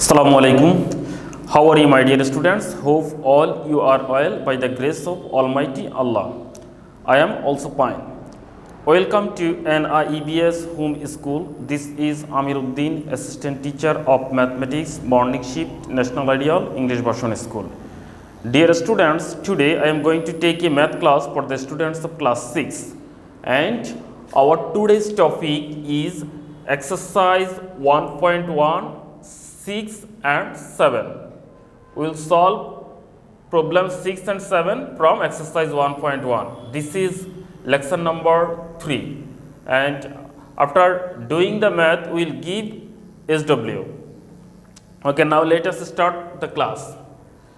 Assalamu alaikum. How are you, my dear students? Hope all you are well by the grace of Almighty Allah. I am also fine. Welcome to NIEBS Home School. This is Amiruddin, Assistant Teacher of Mathematics, Morning Shift, National Ideal English Version School. Dear students, today I am going to take a math class for the students of class 6. And our today's topic is exercise 1.1, 6 and 7. We will solve problem 6 and 7 from exercise 1.1. This is lesson number 3, and after doing the math we will give SW. Okay, now let us start the class.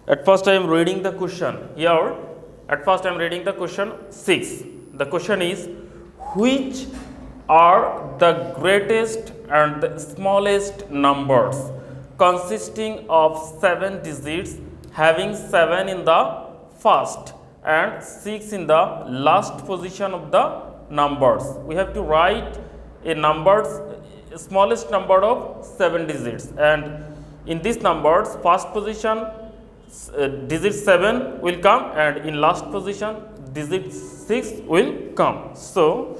At first I am reading the question here. At first I am reading the question 6. The question is, which are the greatest and the smallest numbers consisting of 7 digits, having 7 in the first and 6 in the last position of the numbers? We have to write a smallest number of 7 digits, and in these numbers first position digit 7 will come, and in last position digit 6 will come. So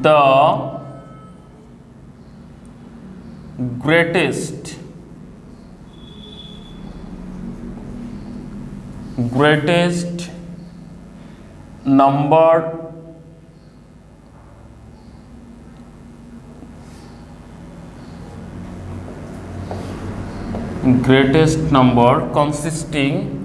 the greatest number consisting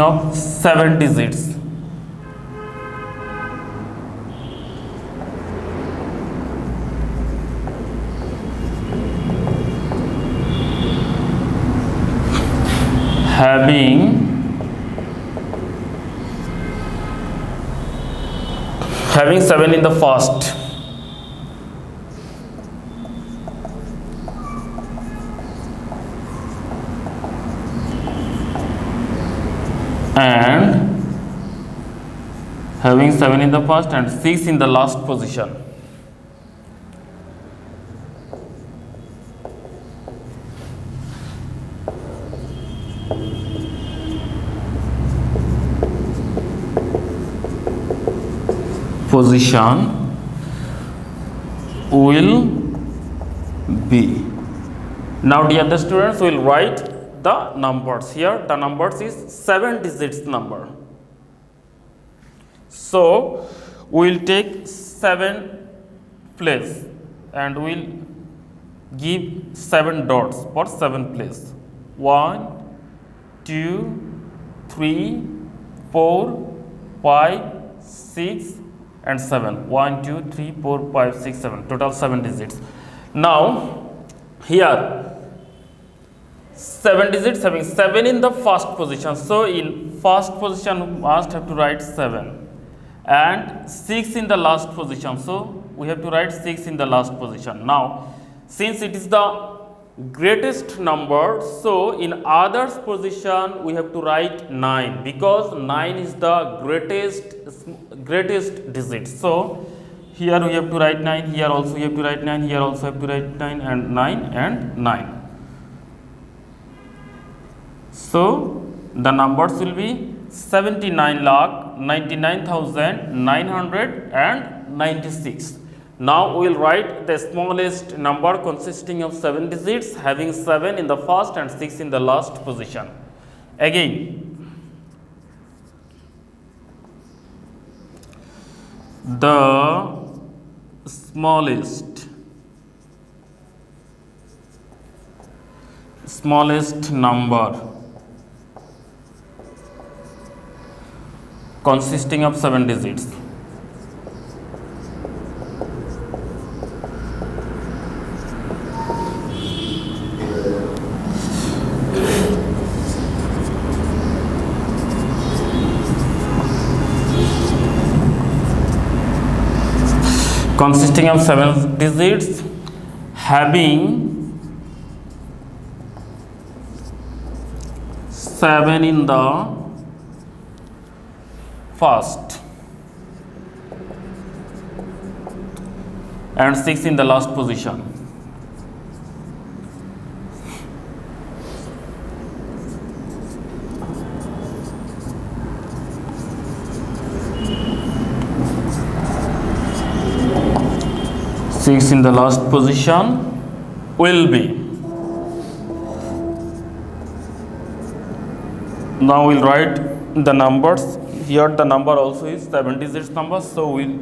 of 7 digits having 7 in the first and having 7 in the first and 6 in the last position. Will be. Now dear students, we will write the numbers here. The numbers is 7 digits number. So we will take 7 place and we will give 7 dots for 7 place. 1, 2, 3, 4, 5, 6 and 7. 1, 2, 3, 4, 5, 6, 7. Total 7 digits. Now here 7 digits having 7 in the first position. So in first position we must have to write 7, and 6 in the last position. So we have to write 6 in the last position. Now since it is the greatest number, so in others position we have to write 9, because 9 is the greatest digit. So here we have to write 9, here also we have to write 9, here also have to write 9 and 9 and 9. So the numbers will be 79,99,996. Now we will write the smallest number consisting of 7 digits, having 7 in the first and 6 in the last position. Again, the smallest number consisting of 7 digits. Consisting of 7 digits, having 7 in the first and 6 in the last position. Six in the last position will be. Now we'll write the numbers. Here the number also is 7 digits number, so we'll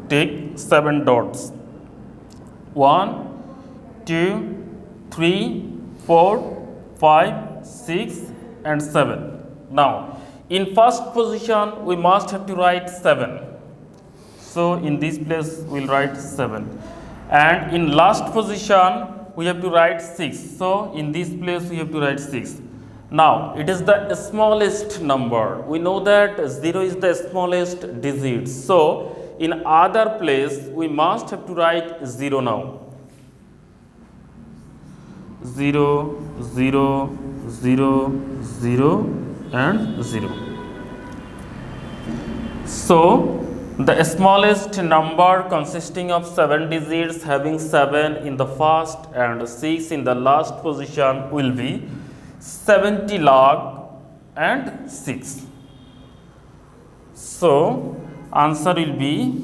take 7 dots. 1, 2, 3, 4, 5, 6 and 7. Now in first position we must have to write 7. So in this place we'll write 7. And in last position we have to write 6. So in this place we have to write 6. Now it is the smallest number. We know that 0 is the smallest digit. So in other place we must have to write 0 now. 0, 0, 0, 0 and 0. So the smallest number consisting of 7 digits having 7 in the first and 6 in the last position will be 70 lakh and 6. So answer will be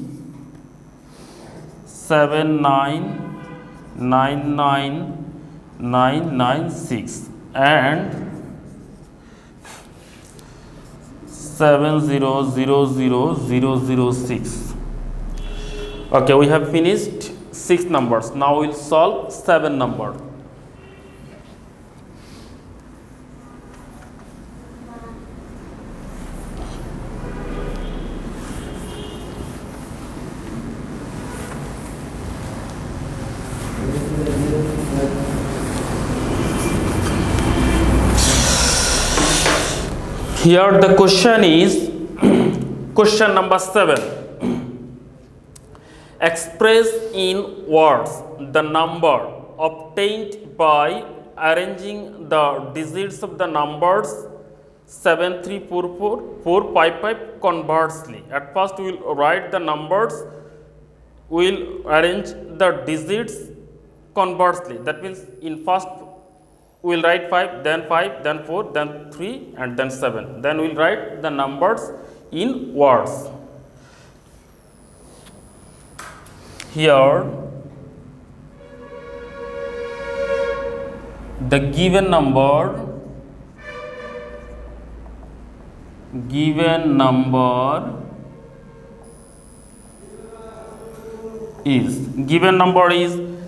7999996 and 7000006. Okay, we have finished 6 numbers. Now we'll solve 7 number. Here the question is question number 7. Express in words the number obtained by arranging the digits of the numbers 7344455 conversely. At first we will write the numbers, we will arrange the digits conversely. That means in first we will write 5, then 4, then 3 and then 7. Then we will write the numbers in words. Here the given number is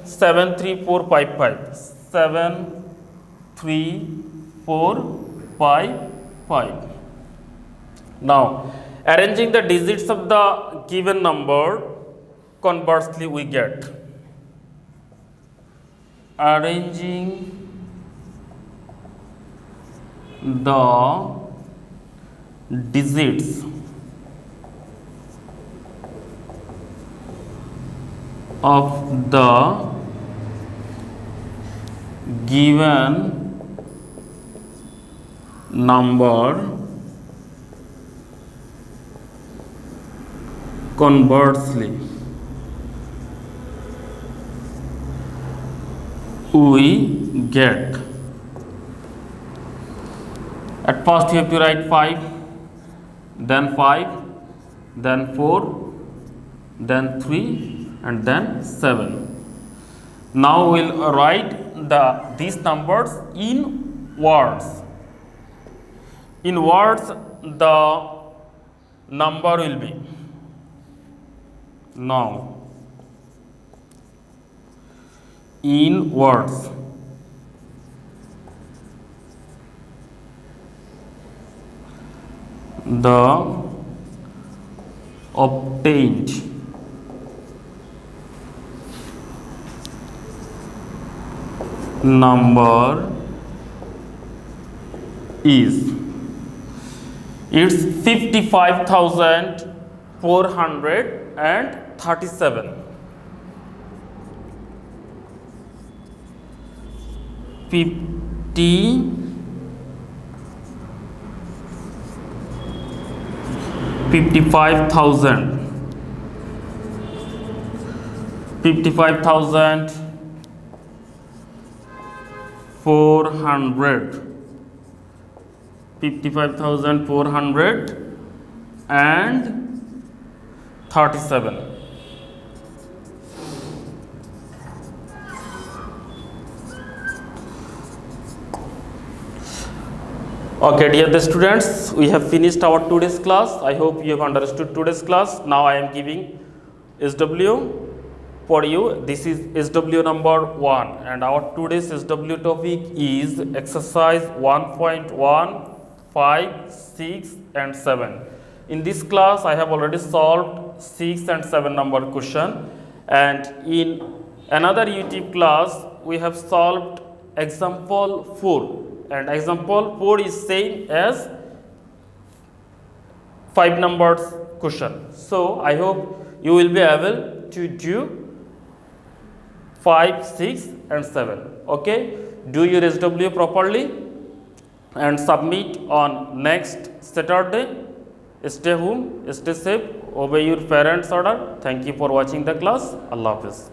73455. 73455. Now arranging the digits of the given number conversely we get arranging the digits of the given number conversely we get. At first you have to write 5, then 5, then 4, then 3 and then 7. Now we'll write these numbers in words. In words the number will be. Now in words the obtained number is, it's 55,437. 55,437 55,000. 55,400. 55,437. Okay, dear the students, we have finished our today's class. I hope you have understood today's class. Now I am giving SW for you. This is SW number 1, and our today's SW topic is exercise 1.1, 5, 6 and 7. In this class I have already solved 6 and 7 number question, and in another YouTube class we have solved example 4, and example 4 is same as 5 numbers question. So I hope you will be able to do 5, 6 and 7. Okay, do your SW properly and submit on next Saturday. Stay home, stay safe, obey your parents' order. Thank you for watching the class. Allah Hafiz.